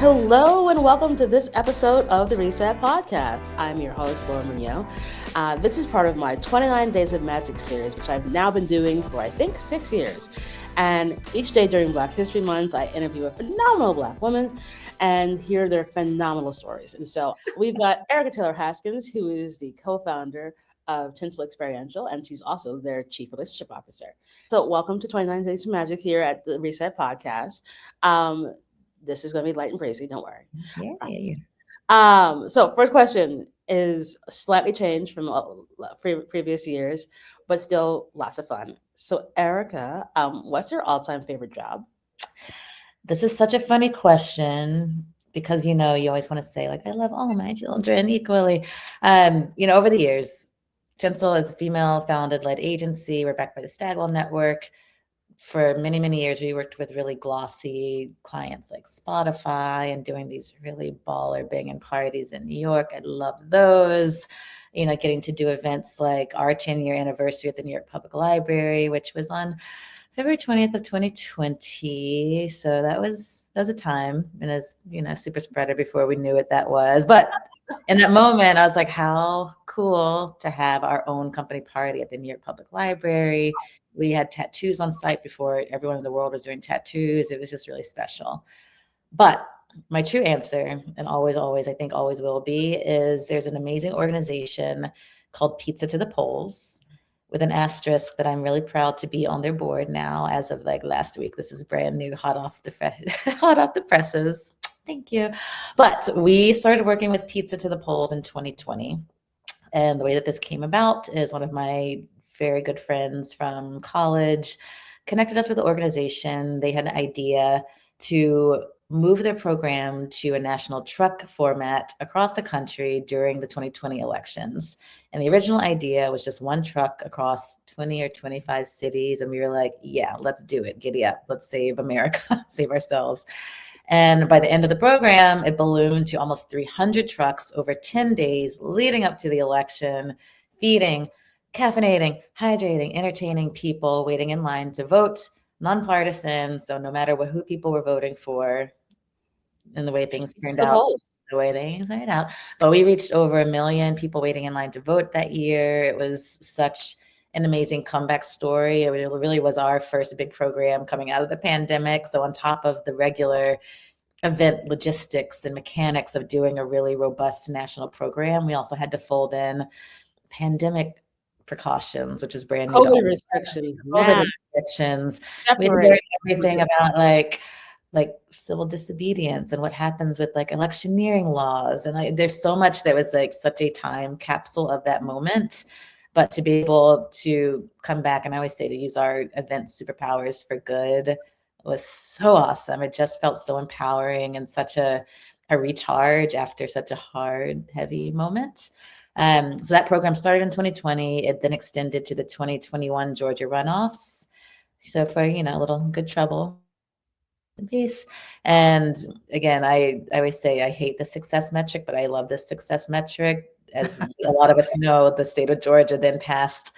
Hello and welcome to this episode of the Reset Podcast. I'm your host, Laura Munoz. This is part of my 29 Days of Magic series, which I've now been doing for, I think, 6 years. And each day during Black History Month, I interview a phenomenal Black woman and hear their phenomenal stories. And so we've got Erica Taylor Haskins, who is the co-founder of Tinsel Experiential, and she's also their Chief Relationship Officer. So welcome to 29 Days of Magic here at the Reset Podcast. This is going to be light and breezy. Don't worry. Yeah. So first question is slightly changed from previous years, but still lots of fun. So Erica, what's your all-time favorite job? This is such a funny question because, you always want to say, like, I love all my children equally. Over the years, Tinsel is a female-founded led agency. We're backed by the Stagwell Network. For many, many years, we worked with really glossy clients like Spotify and doing these really baller banging parties in New York. I love those. Getting to do events like our 10-year anniversary at the New York Public Library, which was on February 20th of 2020. So that was a time, and as super spreader before we knew what that was. But in that moment, I was like, how cool to have our own company party at the New York Public Library. We had tattoos on site before everyone in the world was doing tattoos. It was just really special. But my true answer, and always, I think always will be, is there's an amazing organization called Pizza to the Polls, with an asterisk that I'm really proud to be on their board now as of like last week. This is brand new, hot off the presses. Thank you. But we started working with Pizza to the Polls in 2020. And the way that this came about is one of my very good friends from college connected us with the organization. They had an idea to move their program to a national truck format across the country during the 2020 elections. And the original idea was just one truck across 20 or 25 cities. And we were like, yeah, let's do it. Giddy up. Let's save America, save ourselves. And by the end of the program, it ballooned to almost 300 trucks over 10 days leading up to the election, feeding, caffeinating, hydrating, entertaining people waiting in line to vote, nonpartisan. So no matter who people were voting for, and the way things turned out, But we reached over 1 million people waiting in line to vote that year. It was such an amazing comeback story. It really was our first big program coming out of the pandemic. So on top of the regular event logistics and mechanics of doing a really robust national program, we also had to fold in pandemic precautions, which is brand new. COVID restrictions. We learned everything about like civil disobedience and what happens with like electioneering laws. And there's so much that was like such a time capsule of that moment. But to be able to come back, and I always say to use our event superpowers for good, was so awesome. It just felt so empowering and such a recharge after such a hard, heavy moment. So that program started in 2020. It then extended to the 2021 Georgia runoffs. So for, a little good trouble in peace. And again, I always say I hate the success metric, but I love this success metric. As a lot of us know, the state of Georgia then passed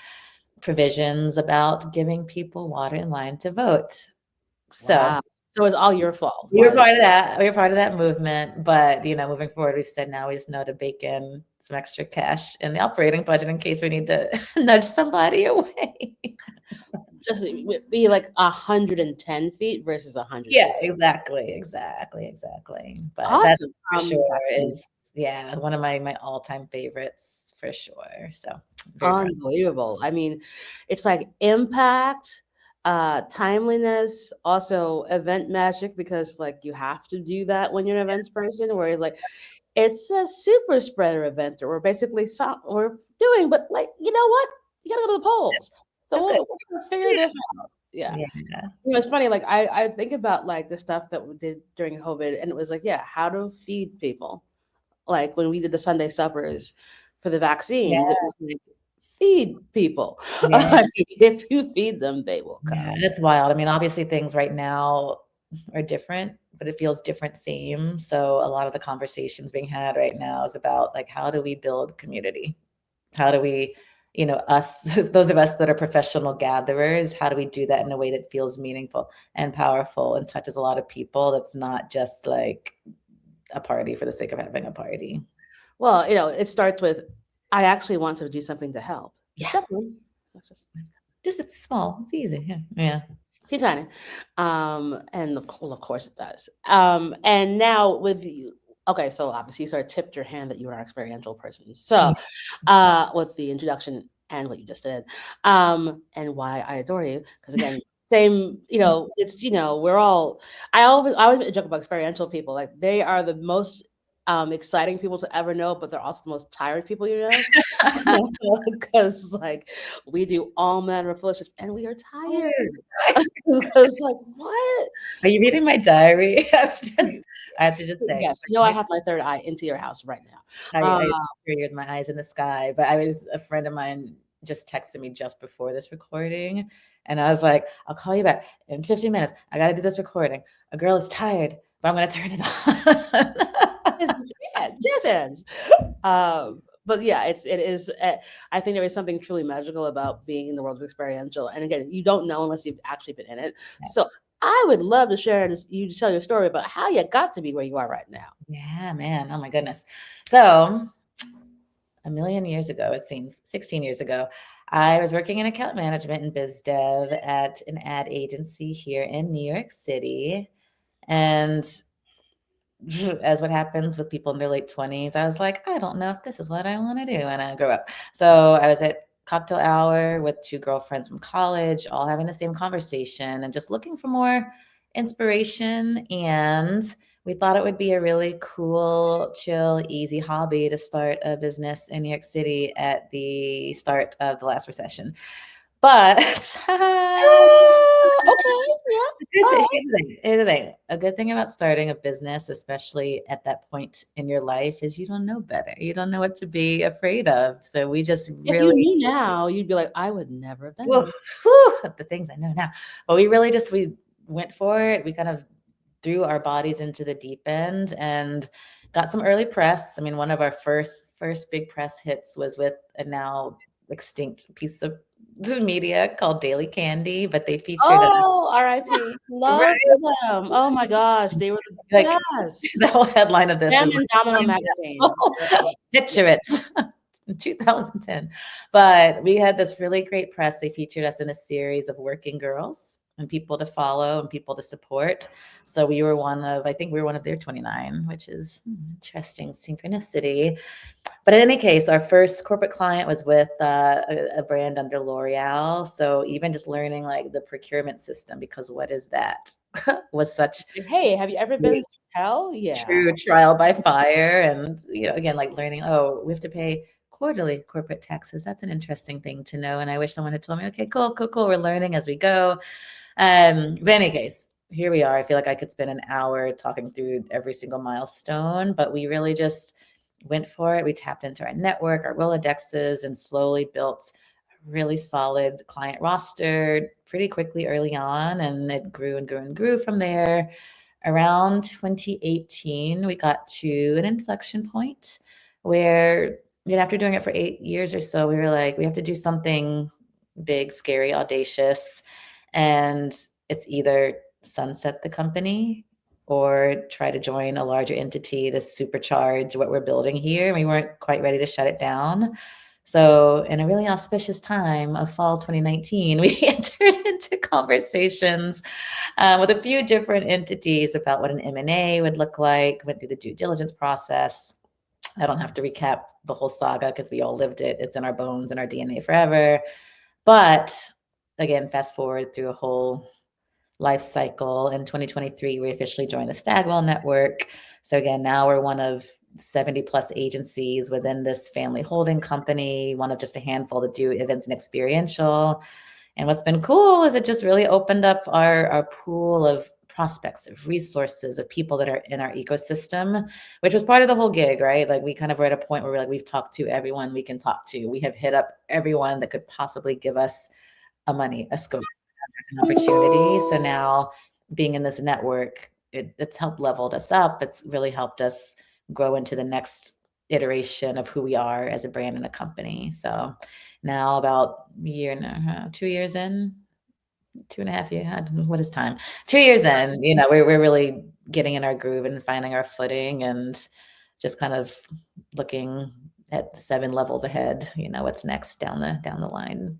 provisions about giving people water in line to vote. So it's all your fault. We were part of that. We were part of that movement. But, moving forward, we've said now we just know to bake in some extra cash in the operating budget in case we need to nudge somebody away. Just be like 110 feet versus 100. Yeah, exactly. But awesome. That for sure is, one of my all-time favorites for sure. So unbelievable. I mean, it's like impact, timeliness, also event magic, because like you have to do that when you're an events person, where it's like it's a super spreader event that we're basically we're doing, but like, you know what? You gotta go to the polls. So we'll figure this out. Yeah. It's funny. Like I think about like the stuff that we did during COVID, and it was like, how to feed people. Like when we did the Sunday suppers for the vaccines, it was like, feed people. If you feed them, they will come. It's wild. I mean, obviously things right now are different, but it feels different same. So a lot of the conversations being had right now is about like, how do we build community? How do we, those of us that are professional gatherers, how do we do that in a way that feels meaningful and powerful and touches a lot of people? That's not just like a party for the sake of having a party. Well, it starts with, I actually want to do something to help. Yeah. Step one. Just it's small. It's easy. Yeah. Yeah. Teeny tiny. And of course it does. And now with you, okay, so obviously you sort of tipped your hand that you are an experiential person. So, with the introduction and what you just did, and why I adore you, because again, same, it's, we're all, I always joke about experiential people, like they are the most exciting people to ever know, but they're also the most tired people you know. Because like we do all manner of foolishness and we are tired. Because like, what? Are you reading my diary? I have to just say, Yes, I have my third eye into your house right now. I agree with my eyes in the sky, but a friend of mine just texted me just before this recording, and I was like, I'll call you back in 15 minutes. I got to do this recording. A girl is tired, but I'm going to turn it on. Jazz hands. But yeah, it is. I think there is something truly magical about being in the world of experiential. And again, you don't know unless you've actually been in it. Yeah. So I would love to share you to tell your story about how you got to be where you are right now. Yeah, man. Oh my goodness. So a million years ago, it seems 16 years ago, I was working in account management and biz dev at an ad agency here in New York City. And as what happens with people in their late 20s, I was like, I don't know if this is what I want to do when I grow up. So I was at cocktail hour with two girlfriends from college, all having the same conversation and just looking for more inspiration. And we thought it would be a really cool, chill, easy hobby to start a business in New York City at the start of the last recession. But Okay, yeah. Here's the thing. A good thing about starting a business, especially at that point in your life, is you don't know better. You don't know what to be afraid of. So we just If you really knew now, you'd be like, I would never have done whew, that. whew, the things I know now. But we really we went for it. We kind of threw our bodies into the deep end and got some early press. I mean, one of our first big press hits was with a now extinct piece of media called Daily Candy, but they featured us. Oh, R.I.P. Love them. Oh my gosh, they were the Like best. the whole headline of this Them is and Domino Magazine. picture it. In 2010. But we had this really great press. They featured us in a series of working girls and people to follow and people to support. So we were I think we were one of their 29, which is interesting synchronicity. But in any case, our first corporate client was with a brand under L'Oreal. So even just learning like the procurement system, because what is that, was such Hey, have you ever been through hell? Yeah. true trial by fire. And, again, like learning, we have to pay quarterly corporate taxes. That's an interesting thing to know. And I wish someone had told me, okay, cool. We're learning as we go. But in any case, here we are. I feel like I could spend an hour talking through every single milestone, but we really just went for it. We tapped into our network, our Rolodexes, and slowly built a really solid client roster pretty quickly early on. And it grew and grew and grew from there. Around 2018, we got to an inflection point where, after doing it for 8 years or so, we were like, we have to do something big, scary, audacious. And it's either sunset the company or try to join a larger entity to supercharge what we're building here. We weren't quite ready to shut it down. So in a really auspicious time of fall 2019, we entered into conversations with a few different entities about what an M&A would look like, went through the due diligence process. I don't have to recap the whole saga because we all lived it. It's in our bones and our DNA forever. But again, fast forward through a whole life cycle. In 2023, we officially joined the Stagwell Network. So again, now we're one of 70 plus agencies within this family holding company, one of just a handful that do events and experiential. And what's been cool is it just really opened up our pool of prospects, of resources, of people that are in our ecosystem, which was part of the whole gig, right? Like we kind of were at a point where we're like, we've talked to everyone we can talk to. We have hit up everyone that could possibly give us a scope, an opportunity. So now being in this network, it's helped leveled us up. It's really helped us grow into the next iteration of who we are as a brand and a company. So now about a year and a half, 2 years in, 2.5 years, what is time? 2 years in, we're really getting in our groove and finding our footing, and just kind of looking at 7 levels ahead, what's next down the line.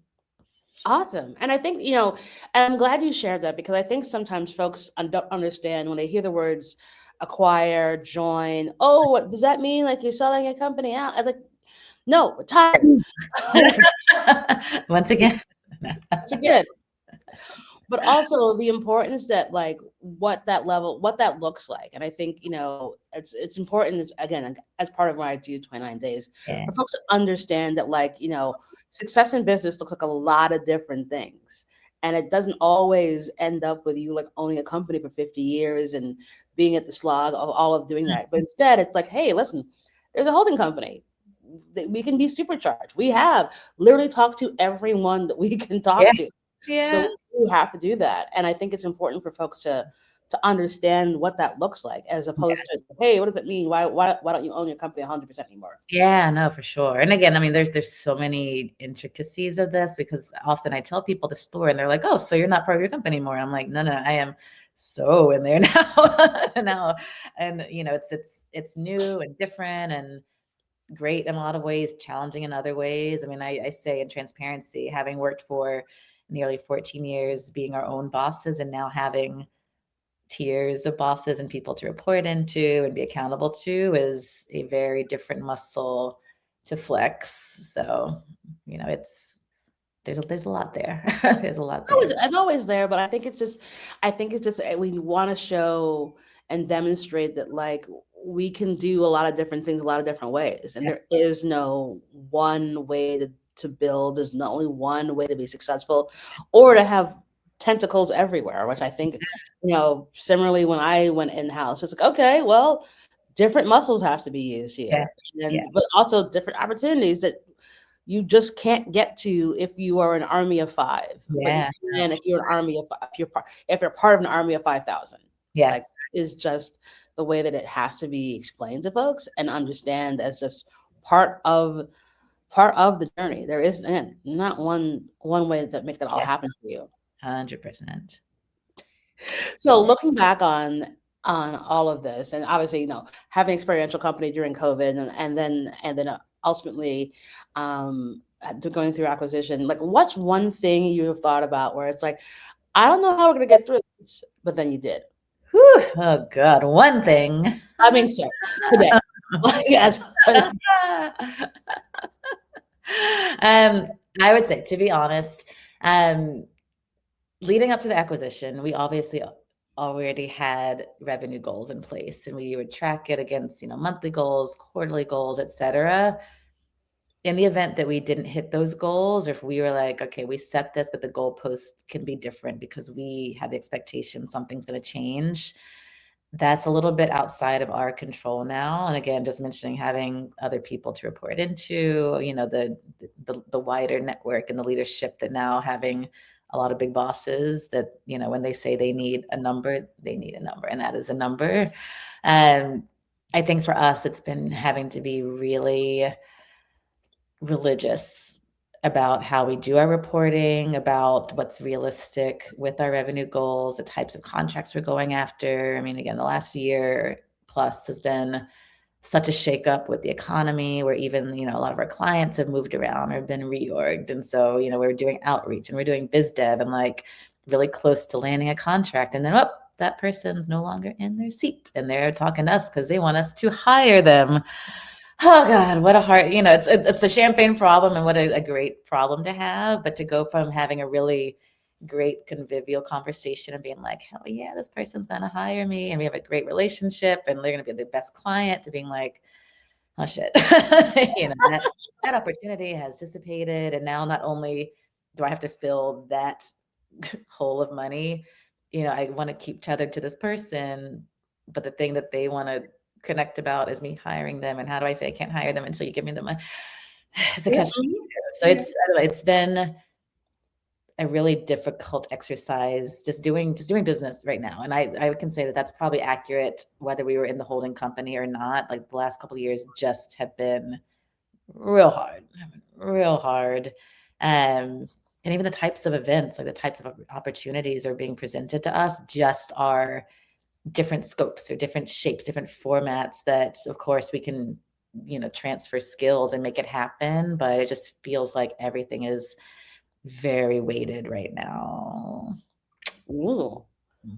Awesome. And I think, and I'm glad you shared that, because I think sometimes folks don't understand when they hear the words acquire, join. Oh, what does that mean? Like you're selling a company out? I'm like, no, retire. Once again. Once again. But also the importance that like what that looks like. And I think, it's important again, as part of what I do 29 days, Yeah. for folks to understand that like, success in business looks like a lot of different things. And it doesn't always end up with you like owning a company for 50 years and being at the slog of all of doing that. But instead it's like, hey, listen, there's a holding company. We can be supercharged. We have literally talked to everyone that we can talk to. So we have to do that. And I think it's important for folks to understand what that looks like, as opposed to, hey, what does it mean? Why don't you own your company 100% anymore? Yeah, no, for sure. And again, I mean, there's so many intricacies of this, because often I tell people the story and they're like, oh, so you're not part of your company anymore. I'm like, no, I am so in there now. And it's new and different and great in a lot of ways, challenging in other ways. I mean, I say in transparency, having worked for nearly 14 years, being our own bosses, and now having tiers of bosses and people to report into and be accountable to, is a very different muscle to flex. So, there's a lot there. There's a lot there. It's always there, but I think it's just we want to show and demonstrate that like we can do a lot of different things a lot of different ways, and there is no one way to build. There's not only one way to be successful or to have tentacles everywhere, which I think, similarly when I went in-house, it's like, okay, well, different muscles have to be used here. But also different opportunities that you just can't get to if you are an army of 5. Yeah. But you can if you're an army of 5, if you're part of an army of 5,000. Yeah. Like, is just the way that it has to be explained to folks and understand as just part of the journey. There is, again, not one way to make that all happen for you. 100%. So looking back on all of this, and obviously, having an experiential company during COVID, and then ultimately going through acquisition, like what's one thing you have thought about where it's like, I don't know how we're gonna get through this, but then you did? Whew, oh God, one thing. I mean, so today. Yes. I would say, to be honest, leading up to the acquisition, we obviously already had revenue goals in place, and we would track it against, monthly goals, quarterly goals, et cetera. In the event that we didn't hit those goals, or if we were like, okay, we set this, but the goalpost can be different because we have the expectation something's going to change, that's a little bit outside of our control now. And again, just mentioning having other people to report into, the wider network and the leadership, that now having a lot of big bosses that, when they say they need a number, they need a number, and that is a number. I think for us, it's been having to be really religious about how we do our reporting, about what's realistic with our revenue goals, the types of contracts we're going after. I mean, again, the last year plus has been such a shakeup with the economy, where even, a lot of our clients have moved around or been reorged. And so, we're doing outreach and we're doing biz dev and like really close to landing a contract. And then, that person's no longer in their seat and they're talking to us because they want us to hire them. Oh God, what a hard, it's a champagne problem, and what a great problem to have. But to go from having a really great convivial conversation and being like, hell yeah, this person's going to hire me, and we have a great relationship and they're going to be the best client, to being like, oh shit, that opportunity has dissipated. And now not only do I have to fill that hole of money, I want to keep tethered to this person, but the thing that they want to connect about is me hiring them. And how do I say I can't hire them until you give me the money? It's a catch. So it's been a really difficult exercise just doing business right now. And I can say that that's probably accurate whether we were in the holding company or not. Like the last couple of years just have been real hard. And even the types of events, like the types of opportunities are being presented to us, just are different scopes or different shapes, different formats that, of course, we can, transfer skills and make it happen. But it just feels like everything is very weighted right now. Ooh.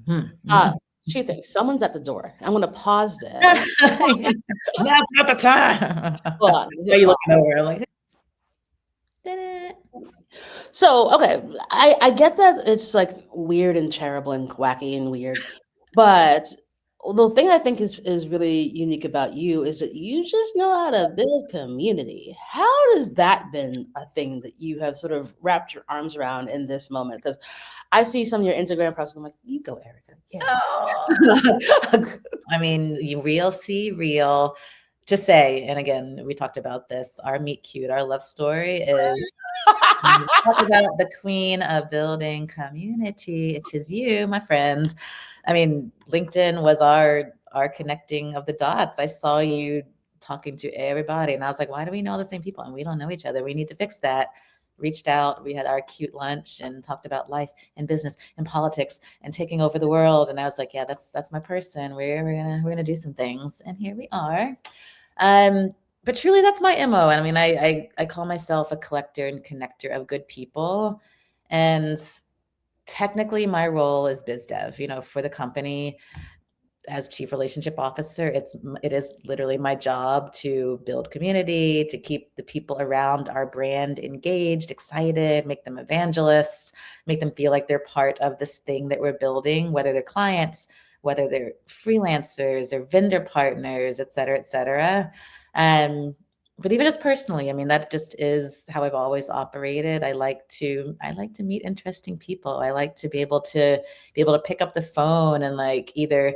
Mhm. Two things. Someone's at the door. I'm going to pause this. That's not the time. Hold on. Are you looking over? Like, did it? So, okay, I get that it's like weird and terrible and wacky and weird, but the thing I think is really unique about you is that you just know how to build community. How has that been a thing that you have sort of wrapped your arms around in this moment? Because I see some of your Instagram posts, I'm like, you go, Erica. Yes. Oh. I mean, you real see real. Just say, and again, we talked about this. Our meet cute, our love story is talk about the queen of building community. It is you, my friend. I mean, LinkedIn was our connecting of the dots. I saw you talking to everybody, and I was like, why do we know all the same people and we don't know each other? We need to fix that. Reached out, we had our cute lunch and talked about life and business and politics and taking over the world. And I was like, yeah, that's my person. We're gonna do some things, and here we are. But truly, that's my MO. And I mean, I call myself a collector and connector of good people. And technically, my role is biz dev, for the company as chief relationship officer. It is literally my job to build community, to keep the people around our brand engaged, excited, make them evangelists, make them feel like they're part of this thing that we're building, whether they're clients, whether they're freelancers or vendor partners, et cetera, et cetera. But even just personally, I mean, that just is how I've always operated. I like to meet interesting people. I like to be able to pick up the phone and like either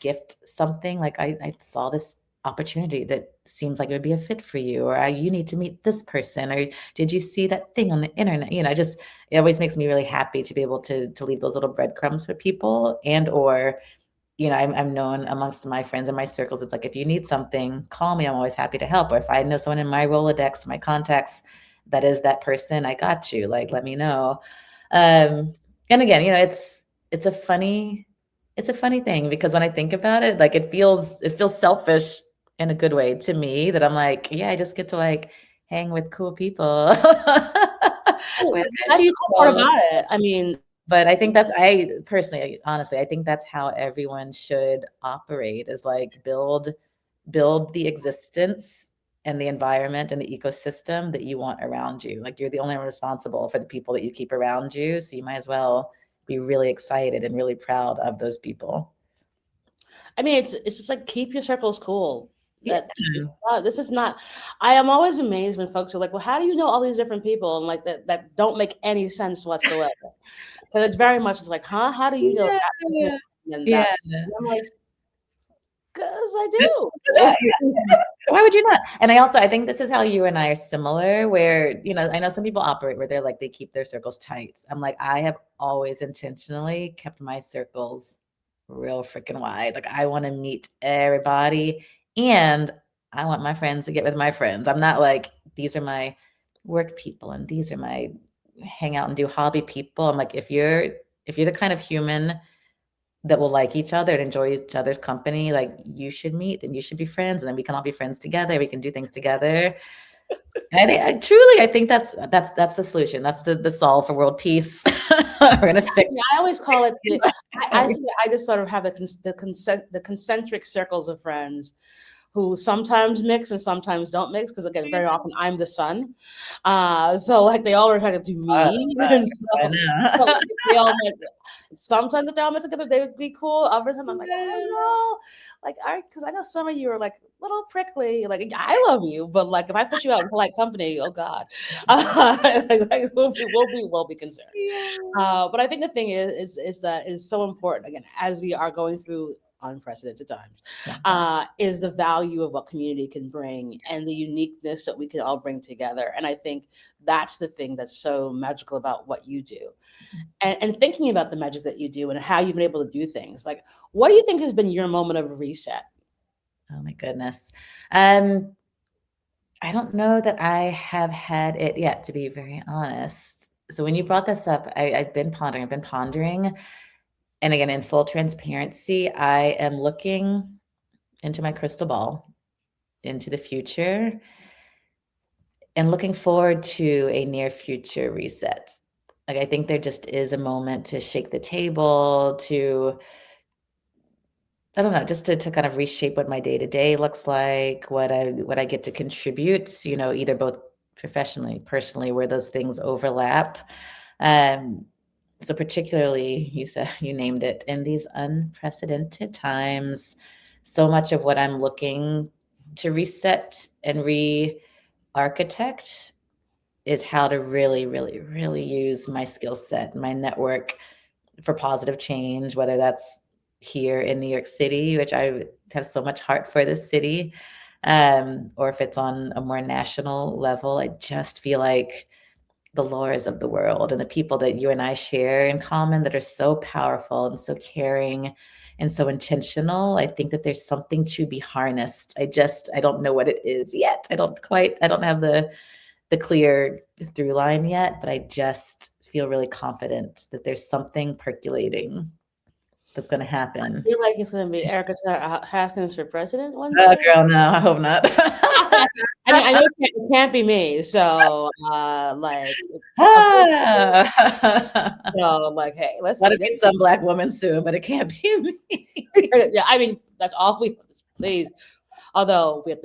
gift something, like I saw this opportunity that seems like it would be a fit for you, or you need to meet this person, or did you see that thing on the internet? It always makes me really happy to be able to leave those little breadcrumbs for people. And or I'm known amongst my friends and my circles. It's like, if you need something, call me. I'm always happy to help. Or if I know someone in my Rolodex, my contacts, that is that person, I got you. Like, let me know. And again, it's a funny thing, because when I think about it, like it feels selfish in a good way to me, that I'm like, yeah, I just get to like hang with cool people. With That's the cool part about it. I mean, but I think I personally, honestly, I think that's how everyone should operate, is like build the existence and the environment and the ecosystem that you want around you. Like, you're the only one responsible for the people that you keep around you. So you might as well be really excited and really proud of those people. I mean, it's just like, keep your circles cool. Yeah. This is not. I am always amazed when folks are like, "Well, how do you know all these different people?" And like that don't make any sense whatsoever. Because it's very much, it's like, huh? How do you know that? And Yeah. that? And I'm like, because I do. Why would you not? And I think this is how you and I are similar, where, I know some people operate where they're like, they keep their circles tight. I'm like, I have always intentionally kept my circles real freaking wide. Like, I want to meet everybody, and I want my friends to get with my friends. I'm not like, these are my work people and these are my hang out and do hobby people. I'm like, if you're the kind of human that will like each other and enjoy each other's company, like, you should meet and you should be friends, and then we can all be friends together. We can do things together. And I think that's the solution. That's the solve for world peace. We're gonna fix. I always call it. I just sort of have the concentric circles of friends who sometimes mix and sometimes don't mix, because again, very often I'm the sun. So like, they all are trying to do me. And so, like, they all sometimes if they all met together, they would be cool. Other times I'm like, oh no, like, because I know some of you are like a little prickly. Like, I love you, but like, if I put you out in polite company, oh god, like, we'll be concerned. Yeah. But I think the thing is that is so important, again, as we are going through unprecedented times, is the value of what community can bring and the uniqueness that we can all bring together. And I think that's the thing that's so magical about what you do. And thinking about the magic that you do and how you've been able to do things, like, what do you think has been your moment of reset? Oh my goodness. I don't know that I have had it yet, to be very honest. So when you brought this up, I've been pondering. And again, in full transparency, I am looking into my crystal ball, into the future, and looking forward to a near future reset. Like, I think there just is a moment to shake the table, to, I don't know, just to kind of reshape what my day to day looks like, what I get to contribute, either both professionally, personally, where those things overlap. Um, so particularly, you named it, in these unprecedented times, so much of what I'm looking to reset and re-architect is how to really, really, really use my skill set, my network for positive change, whether that's here in New York City, which I have so much heart for this city, or if it's on a more national level. I just feel like the Lauras of the world and the people that you and I share in common that are so powerful and so caring and so intentional. I think that there's something to be harnessed. I don't know what it is yet. I don't have the clear through line yet, but I just feel really confident that there's something perculating that's going to happen. I feel like it's going to be Erica Taylor Haskins for president one Oh, day. girl, no, I hope not. I mean, I know it can't be me. So, like, hey, let's Let it be some Black woman soon, but it can't be me. Yeah, I mean, that's all we please. Although we'll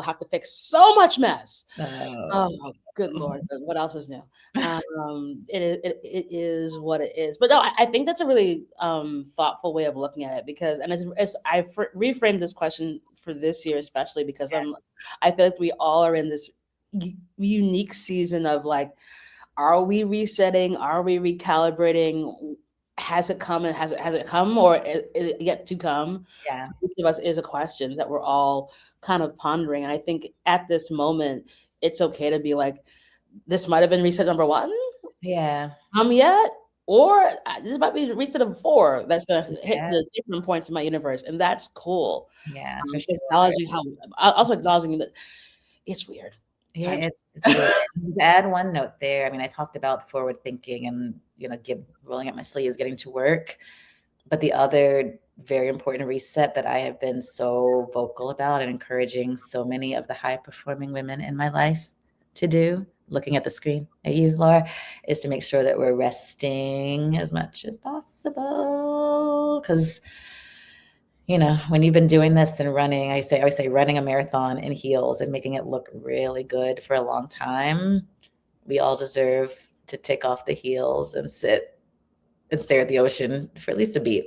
have to fix so much mess. Oh, good Lord. What else is new? It is what it is. But no, I think that's a really thoughtful way of looking at it, because, and I reframed this question for this year, especially because I feel like we all are in this unique season of like, are we resetting? Are we recalibrating? Has it come, and has it come, or is it yet to come? Yeah. Each of us is a question that we're all kind of pondering. And I think at this moment, it's okay to be like, this might have been reset number 1. Yeah. Yet, or this might be reset of 4. That's going to hit the different points in my universe, and that's cool. Yeah. Acknowledging acknowledging that it's weird. Yeah, it's weird. To add one note there, I mean, I talked about forward thinking and, rolling up my sleeves, getting to work. But the other very important reset that I have been so vocal about and encouraging so many of the high performing women in my life to do, looking at the screen at you, Laura, is to make sure that we're resting as much as possible. Because, when you've been doing this and running, I always say running a marathon in heels and making it look really good for a long time, we all deserve to take off the heels and sit and stare at the ocean for at least a beat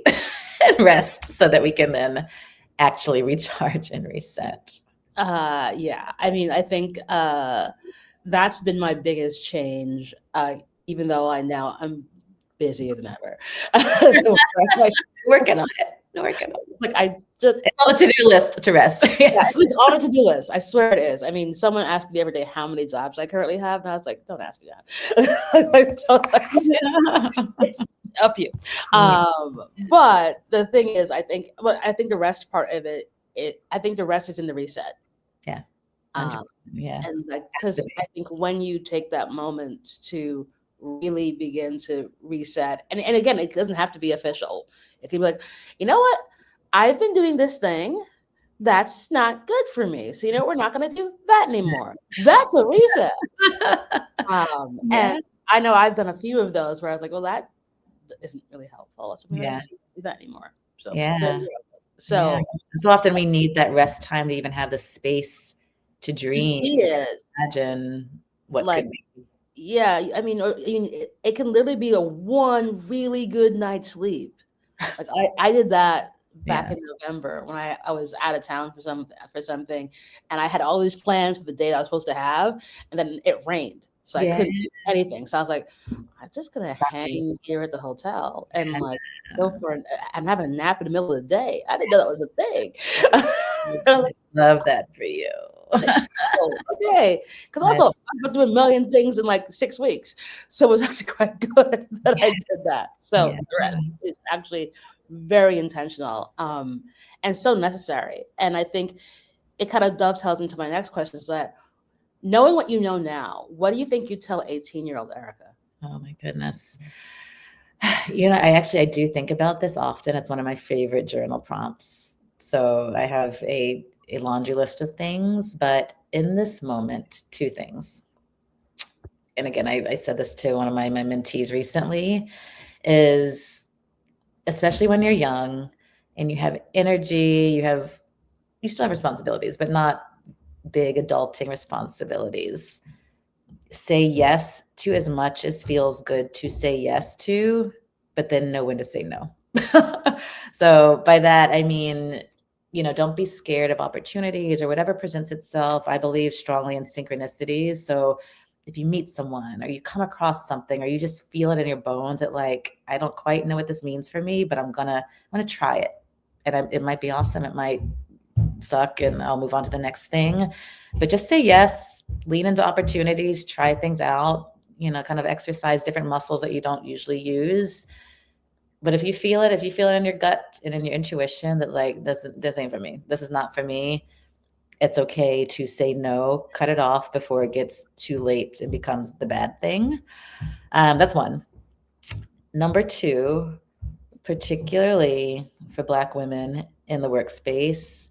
and rest, so that we can then actually recharge and reset. Yeah. I mean, I think that's been my biggest change, even though I'm busy as ever. Working on it. Like, it's on the to-do list to rest. Yes. It's on a to-do list. I swear it is. I mean, someone asked me the other day how many jobs I currently have, and I was like, don't ask me that. It's a few. But the thing is, I think the rest part of it, I think the rest is in the reset. Yeah. Yeah. And because I think when you take that moment to really begin to reset, and again, it doesn't have to be official. It can be like, you know what? I've been doing this thing that's not good for me. So, we're not going to do that anymore. That's a reset. And I know I've done a few of those where I was like, well, that isn't really helpful. So I'm not going to do that anymore. So, so often we need that rest time to even have the space to dream, see it, imagine what could be. Yeah, I mean, it can literally be a one really good night's sleep. Like I did that back in November when I was out of town for something, and I had all these plans for the day that I was supposed to have, and then it rained, so I couldn't do anything. So I was like, I'm just gonna hang here at the hotel and go for I'm having a nap in the middle of the day. I didn't know that was a thing. I love that for you. Okay, because also I'm about to do a million things in 6 weeks, so it was actually quite good that I did that. So the rest is actually very intentional, and so necessary. And I think it kind of dovetails into my next question: is that knowing what you know now, what do you think you'd tell 18-year-old Erica? Oh my goodness. I do think about this often. It's one of my favorite journal prompts. So I have a laundry list of things, but in this moment, two things. And again, I said this to one of my mentees recently, is especially when you're young and you have energy, you still have responsibilities, but not big adulting responsibilities. Say yes to as much as feels good to say yes to, but then know when to say no. So by that, I mean, don't be scared of opportunities or whatever presents itself. I believe strongly in synchronicities. So if you meet someone or you come across something or you just feel it in your bones that like, I don't quite know what this means for me, but I'm gonna try it. And it might be awesome. It might suck and I'll move on to the next thing. But just say yes, lean into opportunities, try things out, kind of exercise different muscles that you don't usually use. But if you feel it in your gut and in your intuition that like this ain't for me, this is not for me, it's okay to say no, cut it off before it gets too late and becomes the bad thing. That's one. Number two, particularly for Black women in the workspace,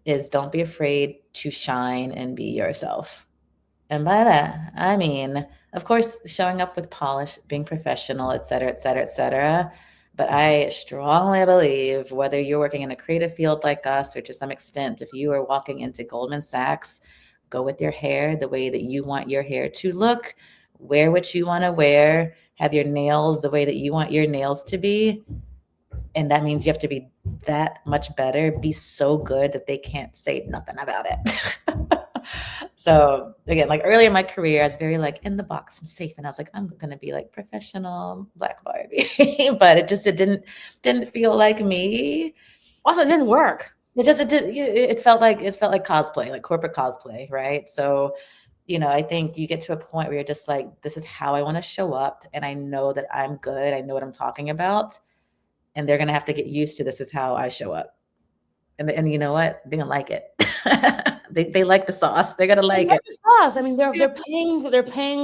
is don't be afraid to shine and be yourself. And by that, I mean, of course, showing up with polish, being professional, et cetera, et cetera, et cetera. But I strongly believe whether you're working in a creative field like us, or to some extent, if you are walking into Goldman Sachs, go with your hair the way that you want your hair to look, wear what you want to wear, have your nails the way that you want your nails to be. And that means you have to be that much better, be so good that they can't say nothing about it. So again, like earlier in my career, I was very like in the box and safe. And I was like, I'm going to be like professional Black Barbie, but it didn't feel like me. Also, it didn't work. It felt like cosplay, like corporate cosplay. Right. So, I think you get to a point where you're just like, this is how I want to show up. And I know that I'm good. I know what I'm talking about. And they're going to have to get used to this is how I show up. And you know what? They're going to like it. They like the sauce. They're going to like it. The sauce. I mean, they're paying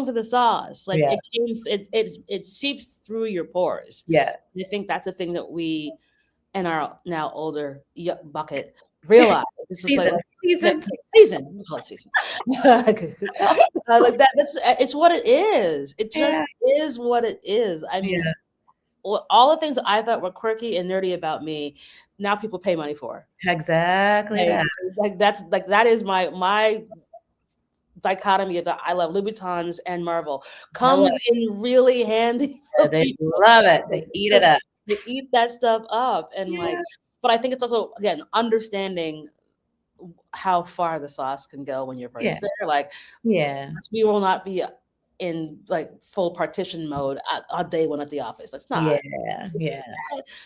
for the sauce. Like it seeps through your pores. Yeah. I think that's the thing that we in our now older bucket realize. This is season. We call it season. Like that. It's what it is. It just is what it is. I mean, all the things that I thought were quirky and nerdy about me, now people pay money for. Exactly. That is my dichotomy of that. I love Louboutins and Marvel comes in really handy. They love it. They eat it up. They eat that stuff up. And but I think it's also, again, understanding how far the sauce can go when you're first there. Like, we will not be in like full partition mode on day one at the office. That's not. Maybe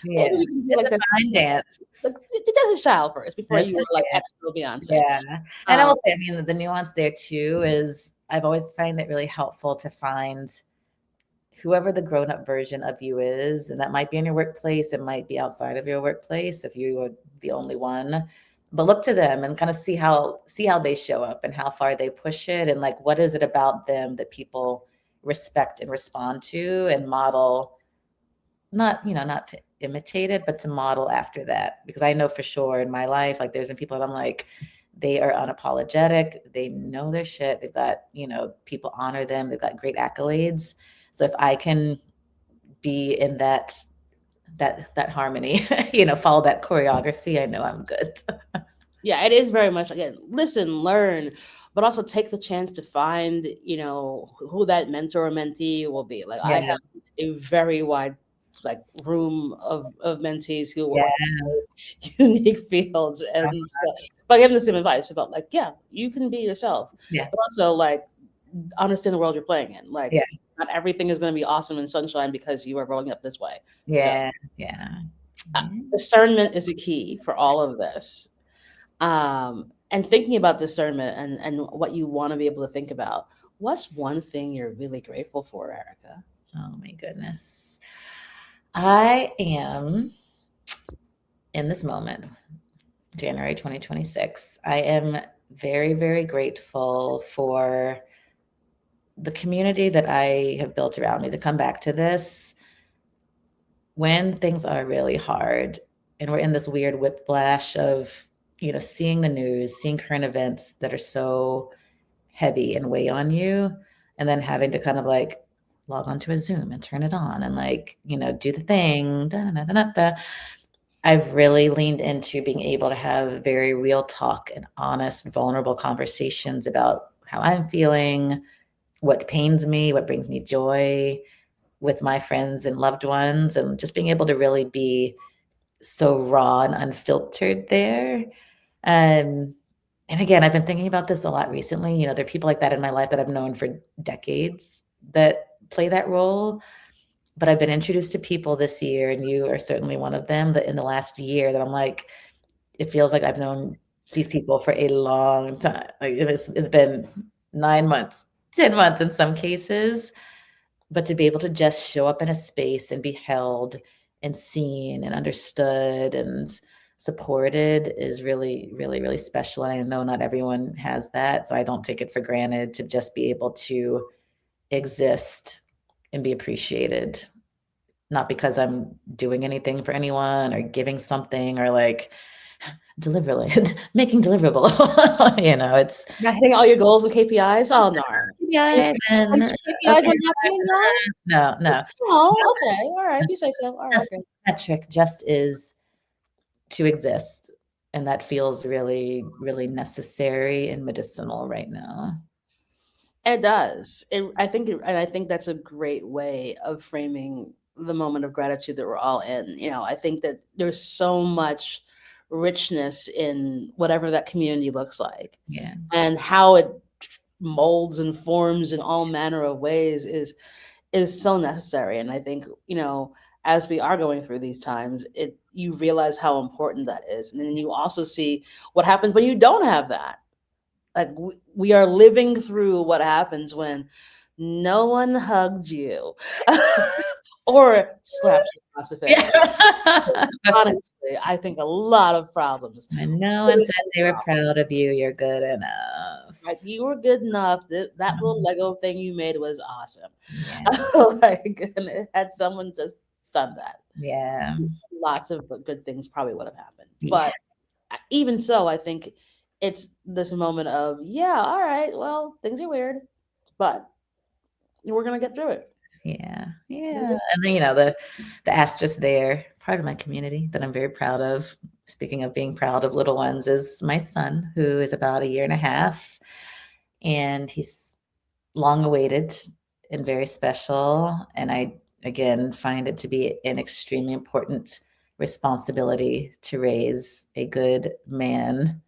we can do like the fine dance. Like, it does his child first before you were like extra Beyonce. Yeah. And I will say, I mean, the nuance there too is I've always find it really helpful to find whoever the grown-up version of you is, and that might be in your workplace, it might be outside of your workplace if you are the only one. But look to them and kind of see how they show up and how far they push it, and like what is it about them that people respect and respond to and model, not to imitate it, but to model after that. Because I know for sure in my life, like there's been people that I'm like, they are unapologetic, they know their shit, they've got, people honor them, they've got great accolades. So if I can be in that harmony, follow that choreography, I know I'm good. Yeah, it is very much, again, listen, learn, but also take the chance to find, who that mentor or mentee will be. Like I have a very wide room of mentees who work in unique fields, and but I give them the same advice about you can be yourself, but also understand the world you're playing in. Not everything is going to be awesome and sunshine because you are growing up this way. Discernment is a key for all of this. And thinking about discernment and what you want to be able to think about, what's one thing you're really grateful for, Erica? Oh my goodness. I am in this moment, January 2026, I am very, very grateful for the community that I have built around me. To come back to this, when things are really hard and we're in this weird whiplash of, seeing the news, seeing current events that are so heavy and weigh on you, and then having to kind of like log onto a Zoom and turn it on and like, do the thing. Da, da, da, da, da. I've really leaned into being able to have very real talk and honest, vulnerable conversations about how I'm feeling, what pains me, what brings me joy with my friends and loved ones, and just being able to really be so raw and unfiltered there. Um, and again, I've been thinking about this a lot recently. There are people like that in my life that I've known for decades that play that role. But I've been introduced to people this year, and you are certainly one of them, that in the last year that I'm like, it feels like I've known these people for a long time. Like it's been 9 months, 10 months in some cases. But to be able to just show up in a space and be held and seen and understood and supported is really, really, really special. And I know not everyone has that. So I don't take it for granted to just be able to exist and be appreciated. Not because I'm doing anything for anyone or giving something or like making deliverable. It's Not hitting all your goals and KPIs. Oh no. yeah, then KPIs okay. are not being done? No. Oh, okay. All right. If you say so. All right. Just metric just is to exist. And that feels really, really necessary and medicinal right now. It does. I think that's a great way of framing the moment of gratitude that we're all in. I think that there's so much richness in whatever that community looks like, Yeah. and how it molds and forms in all manner of ways is so necessary. And I think, as we are going through these times, you realize how important that is. And then you also see what happens when you don't have that. Like we are living through what happens when no one hugged you or slapped you across the face. Yeah. Honestly, I think a lot of problems. When no one said they were proud of you, you're good enough. Like you were good enough. That little Lego thing you made was awesome. Yeah. And it had someone just done that. Yeah. Lots of good things probably would have happened. Yeah. But even so, I think it's this moment of, yeah, all right, well, things are weird, but we're gonna get through it. Yeah. And then, the asterisk there, part of my community that I'm very proud of, speaking of being proud of little ones, is my son, who is about 1.5 years, and he's long awaited and very special. And I, again, find it to be an extremely important responsibility to raise a good man,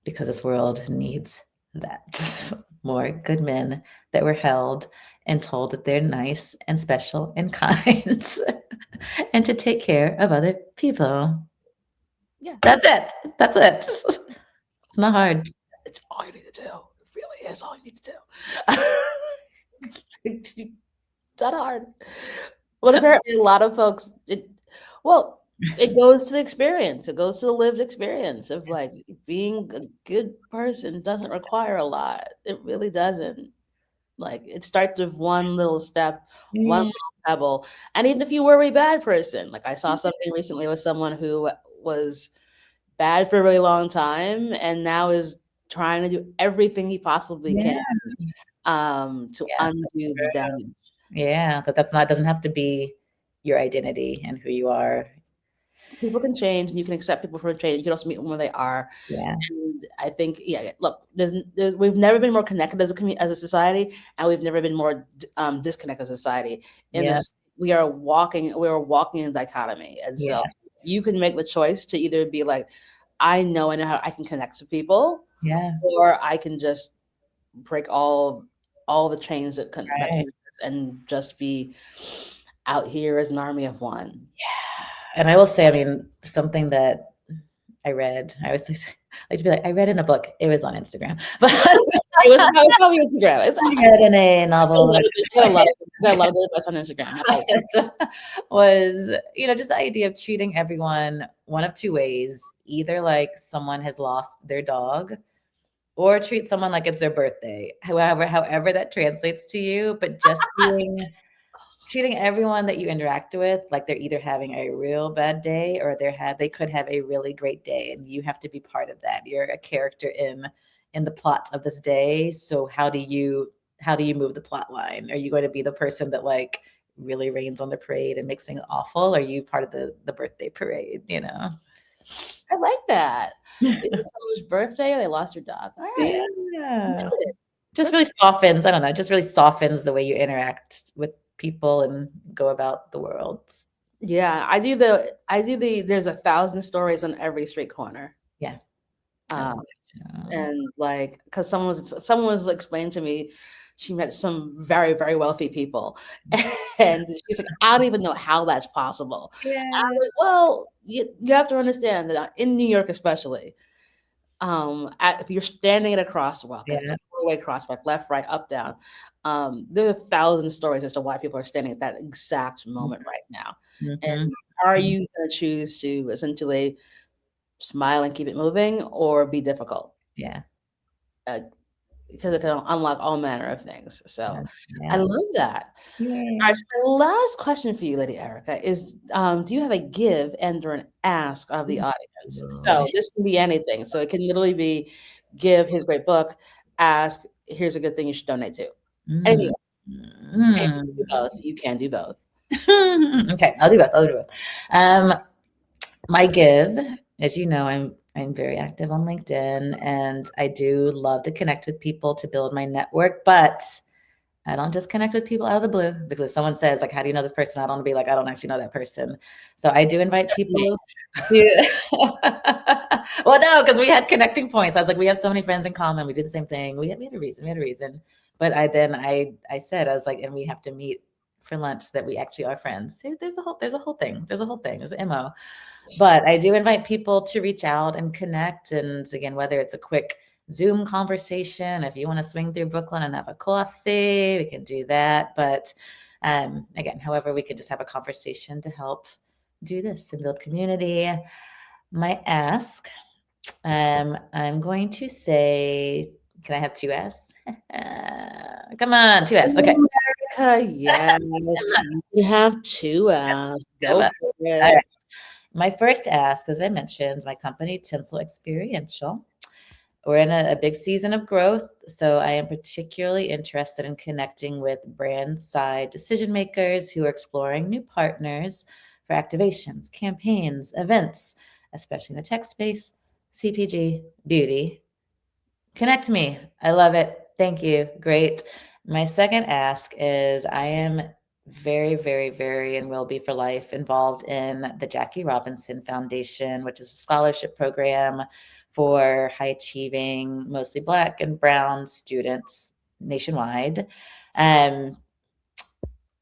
because this world needs that. More good men that were held and told that they're nice and special and kind and to take care of other people. Yeah. That's it. It's not hard. It's all you need to do. It really is all you need to do. It's not hard. But apparently a lot of folks, it goes to the experience. It goes to the lived experience of like being a good person doesn't require a lot. It really doesn't. Like it starts with one little step, one little pebble. And even if you were a bad person, like I saw something recently with someone who was bad for a really long time and now is trying to do everything he possibly can to undo the damage. Yeah, doesn't have to be your identity and who you are. People can change, and you can accept people for change. You can also meet them where they are. Yeah. And I think, look, we've never been more connected as a society, and we've never been more disconnected as a society. In this, we are walking in dichotomy, and so you can make the choice to either be like, I know how I can connect to people, or I can just break all the chains that and just be out here as an army of one. Yeah. And I will say, I mean, something that I read, I always like to be like, I read in a book. It was on Instagram, but it was probably Instagram. I read in a novel. I got a lot of good advice on Instagram. Was, just the idea of treating everyone one of two ways: either like someone has lost their dog, or treat someone like it's their birthday. However that translates to you, but just being treating everyone that you interact with like they're either having a real bad day or they could have a really great day, and you have to be part of that. You're a character in the plot of this day. So how do you move the plot line? Are you going to be the person that like really rains on the parade and makes things awful? Or are you part of the birthday parade, you know? I like that. It was someone's birthday or they lost their dog. All right. Yeah. Got it. Just really softens, I don't know, just really softens the way you interact with people and go about the world. Yeah, I do the there's 1,000 stories on every street corner. Yeah. I love Um, it. and like, because someone was explaining to me, she met some very, very wealthy people. And she's like, I don't even know how that's possible. And I Yeah. was like, well, you have to understand that in New York, especially, if you're standing at a crosswalk, it's a Yeah. four-way crosswalk, left, right, up, down. There are 1,000 stories as to why people are standing at that exact moment right now. And Mhm. are Mhm. you going to choose to essentially smile and keep it moving, or be difficult? Yeah. Uh, because it can unlock all manner of things. So I Yeah. love that. All Yeah. right, so the last question for you, Lady Erica, is do you have a give and or an ask of the audience? Ooh. So this can be anything. So it can literally be give, here's a great book, ask, here's a good thing you should donate to. Anything. Mm. And you can do Mm. both. You can do both. Okay, I'll do both. I'll do both. Um, my give, as you know, I'm very active on LinkedIn, and I do love to connect with people to build my network, but I don't just connect with people out of the blue, because if someone says like, "How do you know this person?" I don't want to be like, "I don't actually know that person." So I do invite Me. people to. Well, no, because we had connecting points. I was like, we have so many friends in common. We do the same thing. We had a reason. We had a reason. But I said, I was like, and we have to meet for lunch that we actually are friends. See, there's a whole thing. There's an MO. But I do invite people to reach out and connect. And again, whether it's a quick Zoom conversation, if you want to swing through Brooklyn and have a coffee, we can do that. But again, however, we could just have a conversation to help do this and build community. My ask, I'm going to say, can I have two S? Come on, two S. Okay. Erica, yes. You have to ask. Come Go on. for All it. right. My first ask, as I mentioned, my company, Tinsel Experiential. We're in a big season of growth, so I am particularly interested in connecting with brand side decision makers who are exploring new partners for activations, campaigns, events, especially in the tech space, CPG, beauty. Connect me. I love it. Thank you. Great. My second ask is I am very, very, very, and will be for life involved in the Jackie Robinson Foundation, which is a scholarship program for high achieving, mostly Black and Brown students nationwide. Um,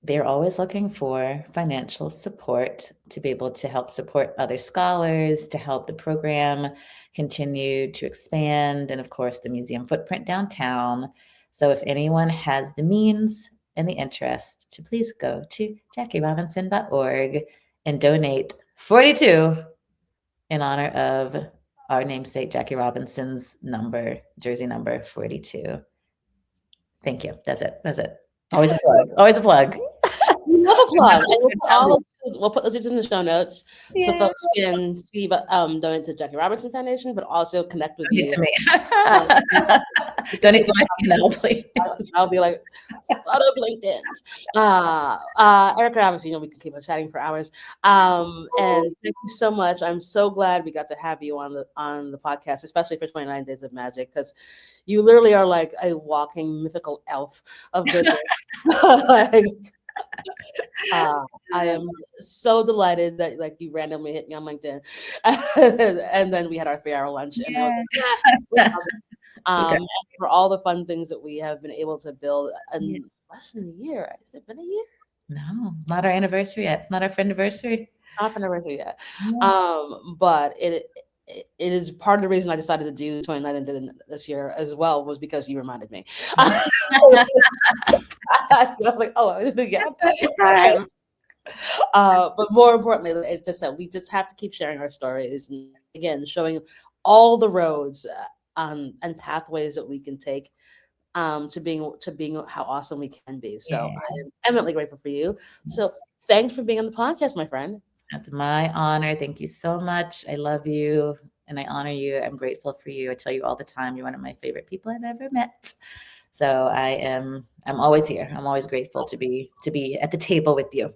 they're always looking for financial support to be able to help support other scholars, to help the program continue to expand, and of course, the museum footprint downtown. So, if anyone has the means and the interest, to please go to JackieRobinson.org and donate 42 in honor of our namesake, Jackie Robinson's jersey number 42. Thank you. That's it. That's it. Always a plug. Always a plug. We love a plug. And Foundation. we'll put those in the show notes so Yeah. folks can see, but donate to Jackie Robinson Foundation, but also connect with Donate you. to me. Um, Donate to my channel, please. I'll be like, lot of LinkedIn's. Erica, obviously, we can keep on chatting for hours. And thank you so much. I'm so glad we got to have you on the podcast, especially for 29 Days of Magic, because you literally are like a walking mythical elf of goodness. Like, I am so delighted that like you randomly hit me on LinkedIn, and then we had our 3-hour lunch, and I was like, yeah, this is awesome. Okay. And for all the fun things that we have been able to build Yeah. in less than a year. Has it been a year? No, not our anniversary yet. It's not our friend-iversary. Not anniversary yet. Yeah. But it is part of the reason I decided to do 29 and did this year as well, was because you reminded me. I was like, oh, yeah. It's time. But more importantly, it's just that we just have to keep sharing our stories, and again, showing all the roads and pathways that we can take to being how awesome we can be. So Yeah. I am eminently grateful for you. So thanks for being on the podcast, my friend. That's my honor. Thank you so much. I love you and I honor you. I'm grateful for you. I tell you all the time, you're one of my favorite people I've ever met. So I'm always here. I'm always grateful to be at the table with you.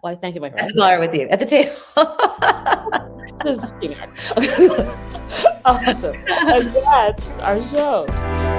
Why, thank you, my At friend. the bar with you. At the table. This is awesome. And that's our show.